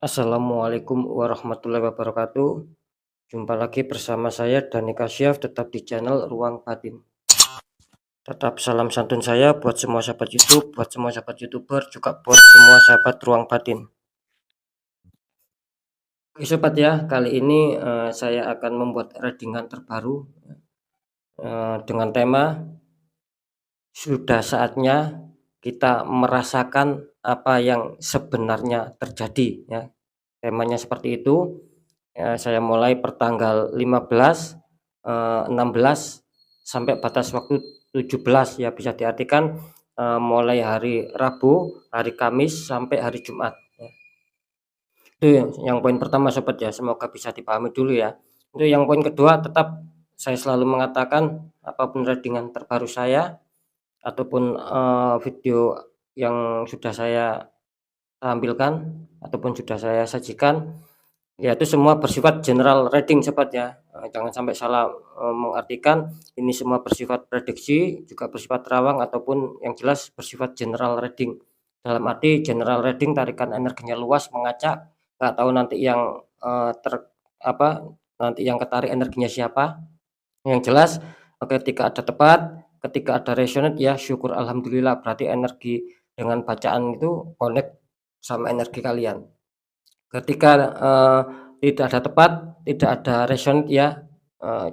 Assalamualaikum warahmatullahi wabarakatuh. Jumpa lagi bersama saya Dani Kasyaf, tetap di channel Ruang Batin. Tetap salam santun saya buat semua sahabat YouTube, buat semua sahabat YouTuber, juga buat semua sahabat Ruang Batin. Oke sobat ya, kali ini saya akan membuat readingan terbaru dengan tema sudah saatnya kita merasakan apa yang sebenarnya terjadi ya. Temanya seperti itu. Saya mulai pertanggal 15, 16 sampai batas waktu 17 ya, bisa diartikan mulai hari Rabu, hari Kamis sampai hari Jumat ya. Itu yang poin pertama sobat ya, semoga bisa dipahami dulu ya. Itu yang poin kedua, tetap saya selalu mengatakan apapun readingan terbaru saya ataupun video yang sudah saya tampilkan ataupun sudah saya sajikan, ya itu semua bersifat general reading sobat ya, jangan sampai salah mengartikan ini semua bersifat prediksi, juga bersifat terawang ataupun yang jelas bersifat general reading. Dalam arti general reading tarikan energinya luas, mengacak, nggak tahu nanti yang nanti yang ketarik energinya siapa. Yang jelas ketika ada tepat, ketika ada resonate ya syukur alhamdulillah, berarti energi dengan bacaan itu connect sama energi kalian. Ketika tidak ada tepat, tidak ada resonate ya,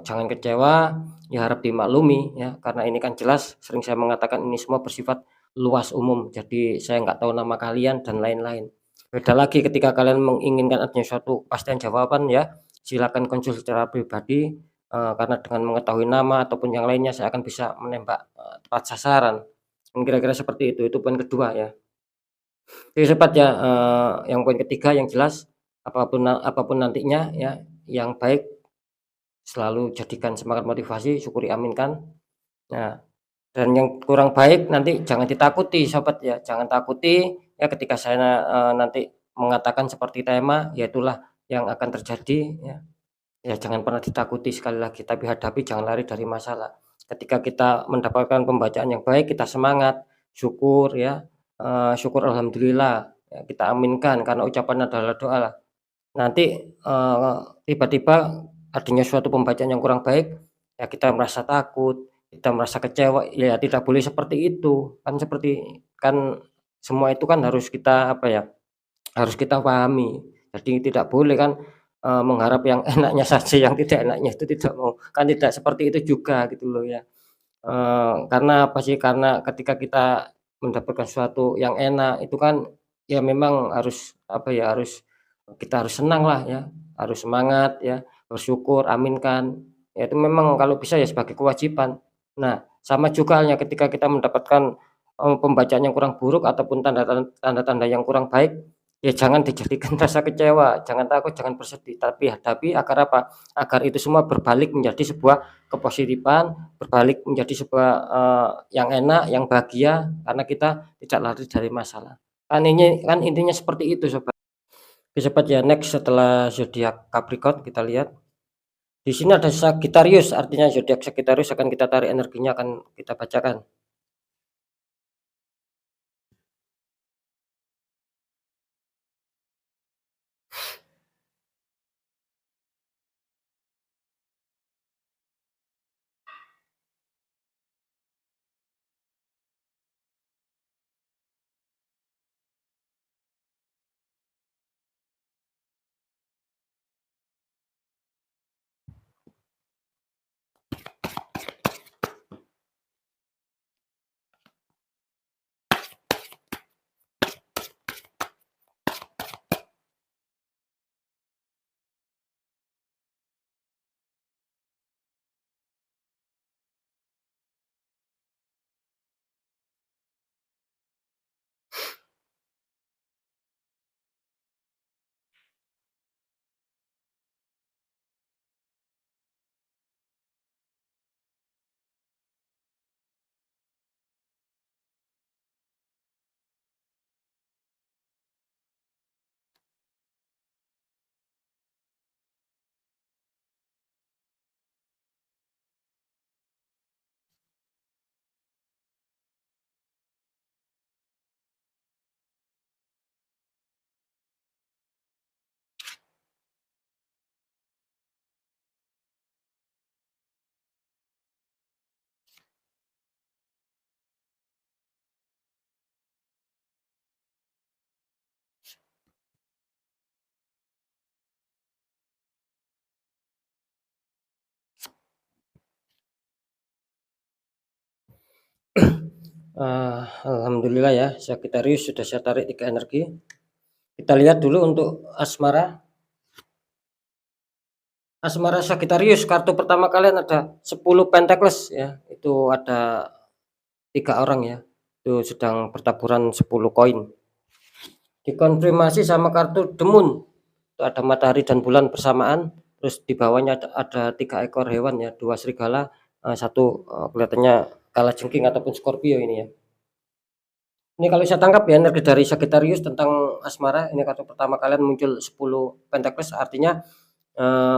jangan kecewa, ya harap dimaklumi ya, karena ini kan jelas sering saya mengatakan ini semua bersifat luas umum, jadi saya nggak tahu nama kalian dan lain-lain. Beda lagi ketika kalian menginginkan adanya suatu kepastian jawaban ya, silakan konsul secara pribadi, karena dengan mengetahui nama ataupun yang lainnya saya akan bisa menembak tepat sasaran. Kira-kira seperti itu poin kedua ya. Oke sobat ya, yang poin ketiga yang jelas apapun nantinya ya, yang baik selalu jadikan semangat motivasi, syukuri aminkan. Nah, dan yang kurang baik nanti jangan ditakuti sobat ya, jangan takuti ya ketika saya nanti mengatakan seperti tema, ya itulah yang akan terjadi ya. Ya jangan pernah ditakuti, sekali lagi, tapi hadapi, jangan lari dari masalah. Ketika kita mendapatkan pembacaan yang baik, kita semangat, syukur ya, syukur alhamdulillah, ya kita aminkan karena ucapan adalah doa lah. Nanti, tiba-tiba adanya suatu pembacaan yang kurang baik, ya kita merasa takut, kita merasa kecewa, ya tidak boleh seperti itu. Kan semua itu kan harus kita, apa ya, harus kita pahami. Jadi tidak boleh kan, mengharap yang enaknya saja, yang tidak enaknya itu tidak mau. Kan tidak seperti itu juga gitu loh ya. Karena apa sih, karena ketika kita mendapatkan sesuatu yang enak itu kan ya memang harus apa ya, kita harus senang lah ya, harus semangat ya, bersyukur, aminkan. Ya itu memang kalau bisa ya sebagai kewajiban. Nah, sama juga halnya ketika kita mendapatkan, pembacaan yang kurang buruk ataupun tanda-tanda yang kurang baik, ya jangan dijadikan rasa kecewa, jangan takut, jangan bersedih, tapi hadapi agar apa, agar itu semua berbalik menjadi sebuah kepositifan, berbalik menjadi sebuah, yang enak, yang bahagia, karena kita tidak lari dari masalah. Kan intinya seperti itu sobat. Oke sobat ya, next setelah zodiak Capricorn kita lihat. Di sini ada Sagittarius, artinya zodiak Sagittarius akan kita tarik energinya, akan kita bacakan. Alhamdulillah ya, Sagittarius sudah saya tarik 3 energi. Kita lihat dulu untuk asmara. Asmara Sagittarius, kartu pertama kalian ada 10 Pentacles ya, itu ada 3 orang ya, itu sedang bertaburan 10 koin. Dikonfirmasi sama kartu The Moon, itu ada matahari dan bulan bersamaan, terus di bawahnya ada 3 ekor hewan ya, 2 serigala, 1 kelihatannya kalajengking ataupun Scorpio ini ya. Ini kalau saya tangkap ya, energi dari Sagittarius tentang asmara, ini kartu pertama kalian muncul 10 Pentacles, artinya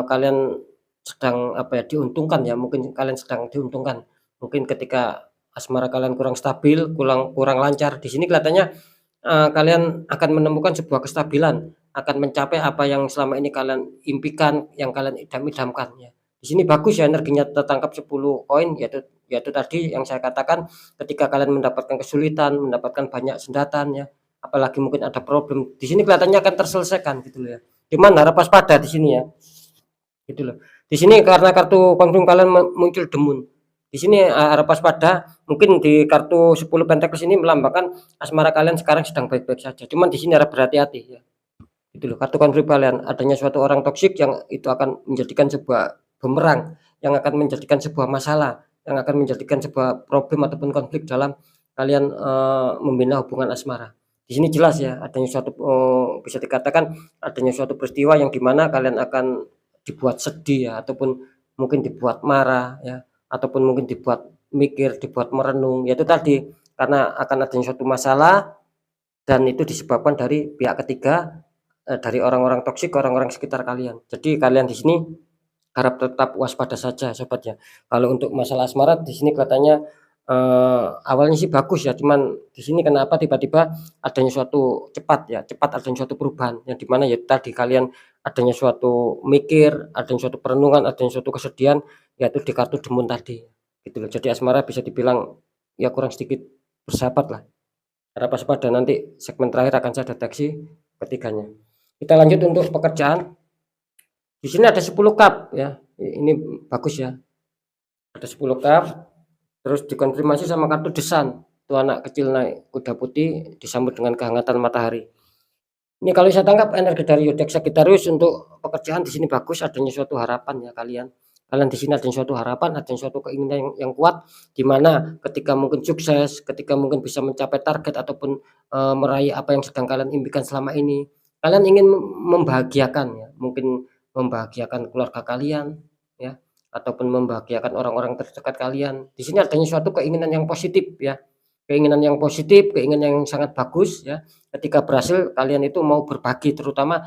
kalian sedang apa ya, diuntungkan ya, mungkin kalian sedang diuntungkan. Mungkin ketika asmara kalian kurang stabil, kurang lancar, di sini kelihatannya kalian akan menemukan sebuah kestabilan, akan mencapai apa yang selama ini kalian impikan, yang kalian idam-idamkan ya. Di sini bagus ya, energinya tertangkap 10 koin, yaitu tadi yang saya katakan, ketika kalian mendapatkan kesulitan, mendapatkan banyak sendatan ya, apalagi mungkin ada problem, di sini kelihatannya akan terselesaikan gitu loh ya. Cuman harap waspada di sini ya. Gitu loh. Di sini karena kartu confirm kalian muncul demun. Di sini harap waspada, mungkin di kartu 10 Pentacles ini melambangkan asmara kalian sekarang sedang baik-baik saja. Cuman di sini harap berhati-hati ya. Gitu loh. Kartu confirm kalian adanya suatu orang toksik yang itu akan menjadikan sebuah bumerang, yang akan menjadikan sebuah masalah, yang akan menjadikan sebuah problem ataupun konflik dalam kalian membina hubungan asmara. Di sini jelas ya, adanya suatu bisa dikatakan adanya suatu peristiwa yang dimana kalian akan dibuat sedih ya, ataupun mungkin dibuat marah ya, ataupun mungkin dibuat mikir, dibuat merenung, yaitu tadi karena akan adanya suatu masalah dan itu disebabkan dari pihak ketiga, dari orang-orang toksik, orang-orang sekitar kalian. Jadi kalian di sini harap tetap waspada saja sobat ya. Kalau untuk masalah asmara di sini kelihatannya awalnya sih bagus ya, cuman di sini kenapa tiba-tiba adanya suatu cepat adanya suatu perubahan yang dimana ya tadi kalian adanya suatu mikir, adanya suatu perenungan, adanya suatu kesedihan, yaitu di kartu demun tadi gitu loh. Jadi asmara bisa dibilang ya kurang sedikit bersahabat lah. Harap waspada, nanti segmen terakhir akan saya deteksi ketiganya. Kita lanjut untuk pekerjaan. Di sini ada 10 cup ya. Ini bagus ya. Ada 10 cup. Terus dikonfirmasi sama kartu desan. Itu anak kecil naik kuda putih disambut dengan kehangatan matahari. Ini kalau saya tangkap energi dari zodiak Sagittarius untuk pekerjaan di sini bagus, adanya suatu harapan ya kalian. Kalian di sini adanya suatu harapan, adanya suatu keinginan yang kuat, di mana ketika mungkin sukses, ketika mungkin bisa mencapai target ataupun meraih apa yang sedang kalian impikan selama ini, kalian ingin membahagiakan ya, mungkin membahagiakan keluarga kalian ya, ataupun membahagiakan orang-orang terdekat kalian. Di sini adanya suatu keinginan yang positif ya, keinginan yang positif, keinginan yang sangat bagus ya. Ketika berhasil kalian itu mau berbagi, terutama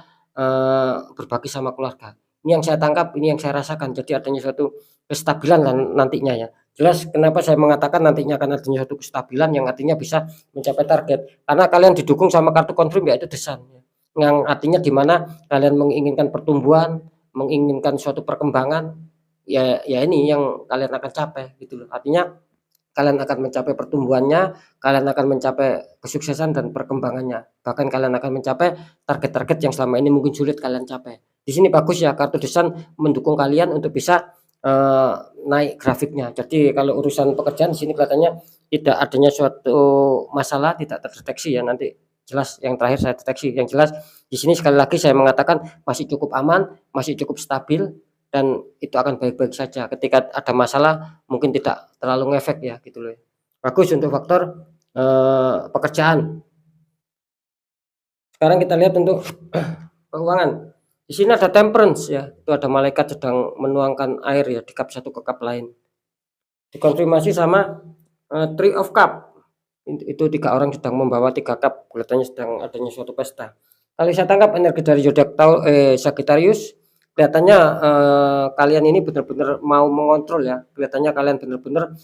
berbagi sama keluarga. Ini yang saya tangkap, ini yang saya rasakan. Jadi adanya suatu kestabilan nantinya ya. Jelas kenapa saya mengatakan nantinya akan adanya suatu kestabilan yang artinya bisa mencapai target. Karena kalian didukung sama kartu confirm, yaitu desan ya. Yang artinya di mana kalian menginginkan pertumbuhan, menginginkan suatu perkembangan, ya ini yang kalian akan capai gitu loh. Artinya kalian akan mencapai pertumbuhannya, kalian akan mencapai kesuksesan dan perkembangannya. Bahkan kalian akan mencapai target-target yang selama ini mungkin sulit kalian capai. Di sini bagus ya, kartu desan mendukung kalian untuk bisa naik grafiknya. Jadi kalau urusan pekerjaan di sini kelihatannya tidak adanya suatu masalah, tidak terdeteksi ya. Nanti jelas yang terakhir saya deteksi. Yang jelas di sini sekali lagi saya mengatakan masih cukup aman, masih cukup stabil, dan itu akan baik-baik saja. Ketika ada masalah mungkin tidak terlalu ngefek ya gitu loh. Bagus untuk faktor pekerjaan. Sekarang kita lihat untuk keuangan. Di sini ada temperance ya, itu ada malaikat sedang menuangkan air ya di cup satu ke cup lain. Dikonfirmasi sama Three of Cup. Itu 3 orang sedang membawa 3 cup, kelihatannya sedang adanya suatu pesta. Kalau saya tangkap energi dari zodiak Sagittarius, kelihatannya kalian ini benar-benar mau mengontrol ya. Kelihatannya kalian benar-benar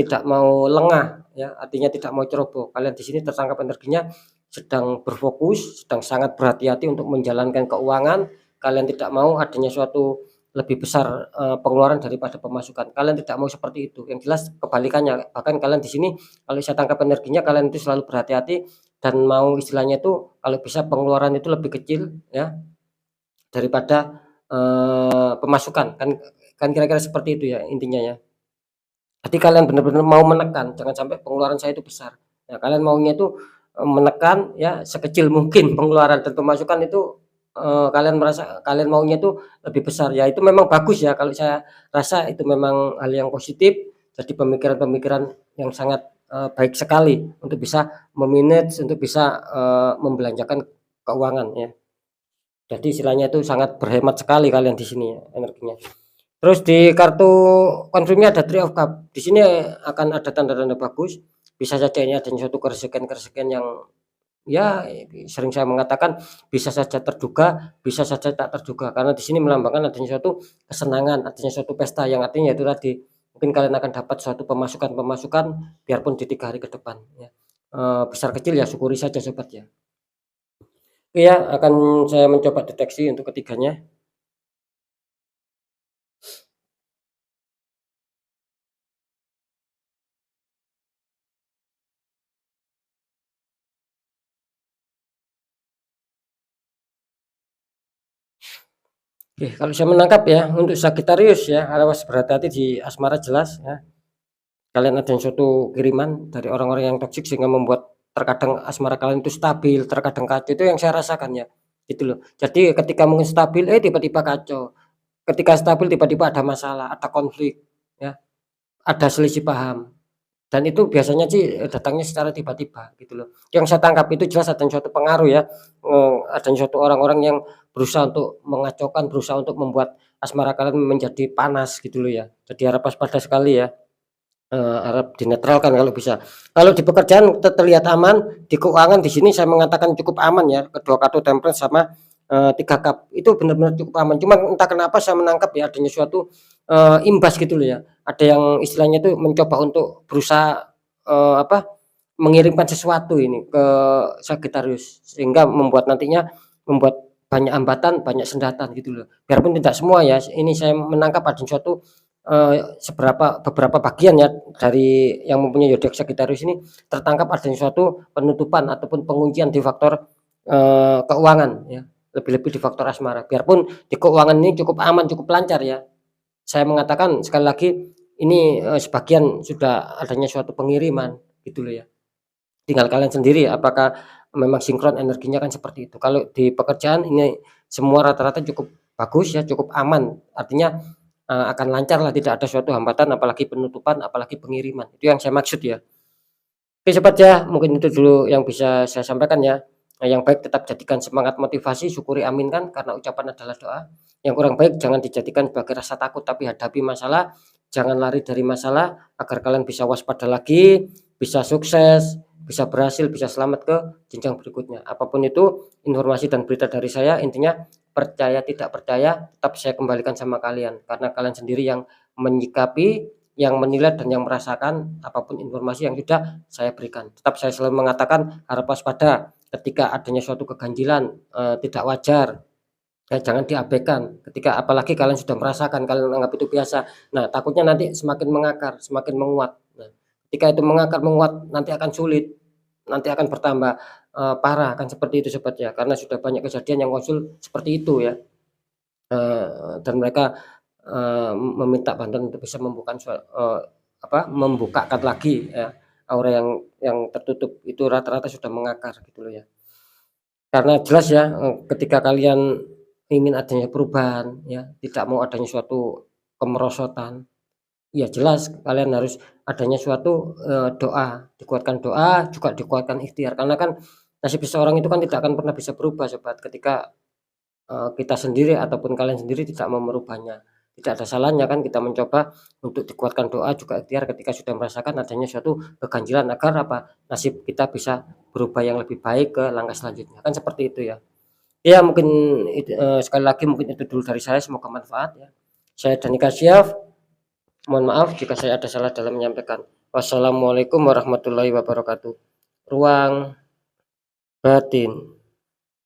tidak mau lengah ya, artinya tidak mau ceroboh. Kalian di sini tertangkap energinya sedang berfokus, sedang sangat berhati-hati untuk menjalankan keuangan. Kalian tidak mau adanya suatu lebih besar pengeluaran daripada pemasukan. Kalian tidak mau seperti itu. Yang jelas kebalikannya. Bahkan kalian di sini kalau saya tangkap energinya, kalian itu selalu berhati-hati dan mau istilahnya itu kalau bisa pengeluaran itu lebih kecil ya daripada pemasukan. Kan kira-kira seperti itu ya intinya ya. Jadi kalian benar-benar mau menekan, jangan sampai pengeluaran saya itu besar. Nah, kalian maunya itu, menekan ya sekecil mungkin pengeluaran dan pemasukan itu, kalian merasa kalian maunya itu lebih besar, ya itu memang bagus ya kalau saya rasa itu memang hal yang positif, jadi pemikiran-pemikiran yang sangat, baik sekali untuk bisa untuk bisa, membelanjakan keuangan ya. Jadi istilahnya itu sangat berhemat sekali kalian di sini ya energinya. Terus di kartu konfirmnya ada Three of Cup. Di sini akan ada tanda-tanda bagus, bisa saja ini adanya suatu keresahan-keresahan yang ya sering saya mengatakan bisa saja terduga, bisa saja tak terduga. Karena di sini melambangkan adanya suatu kesenangan, adanya suatu pesta yang artinya itu tadi, mungkin kalian akan dapat suatu pemasukan-pemasukan biarpun di 3 hari ke depan ya. Besar kecil ya syukuri saja sobat ya. Iya, akan saya mencoba deteksi untuk ketiganya. Oke, kalau saya menangkap ya, untuk Sagittarius ya, awas berhati-hati di asmara jelas ya. Kalian ada suatu kiriman dari orang-orang yang toksik sehingga membuat terkadang asmara kalian itu stabil, terkadang kacau, itu yang saya rasakan ya, gitu loh. Jadi ketika mungkin stabil, tiba-tiba kacau, ketika stabil tiba-tiba ada masalah, ada konflik ya, ada selisih paham. Dan itu biasanya sih, datangnya secara tiba-tiba gitu loh. Yang saya tangkap itu jelas ada suatu pengaruh ya, adanya suatu orang-orang yang berusaha untuk mengacaukan, berusaha untuk membuat asmara kalian menjadi panas gitu loh ya. Jadi harap waspada sekali ya, harap dinetralkan kalau bisa. Kalau di pekerjaan terlihat aman, di keuangan di sini saya mengatakan cukup aman ya, kedua kartu Temperance sama, 3 cup itu benar-benar cukup aman. Cuma entah kenapa saya menangkap ya adanya suatu, imbas gitu loh ya. Ada yang istilahnya itu mencoba untuk berusaha, apa, mengirimkan sesuatu ini ke Sagittarius, sehingga membuat nantinya membuat banyak hambatan, banyak sendatan gitu loh. Biarpun tidak semua ya, ini saya menangkap ada suatu, beberapa bagian ya dari yang mempunyai zodiak Sagittarius ini tertangkap adanya suatu penutupan ataupun penguncian di faktor, keuangan ya, lebih-lebih di faktor asmara. Biarpun di keuangan ini cukup aman, cukup lancar ya. Saya mengatakan sekali lagi ini, sebagian sudah adanya suatu pengiriman gitu loh ya. Tinggal kalian sendiri apakah memang sinkron energinya kan seperti itu. Kalau di pekerjaan ini semua rata-rata cukup bagus ya, cukup aman. Artinya, akan lancar lah, tidak ada suatu hambatan apalagi penutupan, apalagi pengiriman. Itu yang saya maksud ya. Oke sobat ya, mungkin itu dulu yang bisa saya sampaikan ya. Yang baik tetap jadikan semangat motivasi, syukuri aminkan karena ucapan adalah doa. Yang kurang baik jangan dijadikan sebagai rasa takut tapi hadapi masalah, jangan lari dari masalah agar kalian bisa waspada lagi, bisa sukses, bisa berhasil, bisa selamat ke jenjang berikutnya. Apapun itu informasi dan berita dari saya, intinya percaya tidak percaya tetap saya kembalikan sama kalian karena kalian sendiri yang menyikapi, yang menilai dan yang merasakan apapun informasi yang sudah saya berikan. Tetap saya selalu mengatakan harap waspada ketika adanya suatu keganjilan, tidak wajar, jangan diabaikan. Ketika apalagi kalian sudah merasakan, kalian anggap itu biasa. Nah, takutnya nanti semakin mengakar, semakin menguat. Nah, ketika itu mengakar, menguat, nanti akan sulit, nanti akan bertambah, parah, akan seperti itu sobat ya. Karena sudah banyak kejadian yang muncul seperti itu ya, dan mereka, meminta bantuan untuk bisa membukakan lagi ya, aura yang tertutup itu rata-rata sudah mengakar gitu loh ya. Karena jelas ya, ketika kalian ingin adanya perubahan ya, tidak mau adanya suatu kemerosotan, ya jelas kalian harus adanya suatu, doa, dikuatkan doa, juga dikuatkan ikhtiar. Karena kan nasib seseorang itu kan tidak akan pernah bisa berubah sobat, ketika kita sendiri ataupun kalian sendiri tidak mau merubahnya. Tidak ada salahnya kan kita mencoba untuk dikuatkan doa juga ikhtiar ketika sudah merasakan adanya suatu keganjilan agar apa, nasib kita bisa berubah yang lebih baik ke langkah selanjutnya, kan seperti itu ya. Ya mungkin sekali lagi mungkin itu dulu dari saya, semoga manfaat ya. Saya Dani Kasyaf, mohon maaf jika saya ada salah dalam menyampaikan. Wassalamualaikum warahmatullahi wabarakatuh. Ruang batin.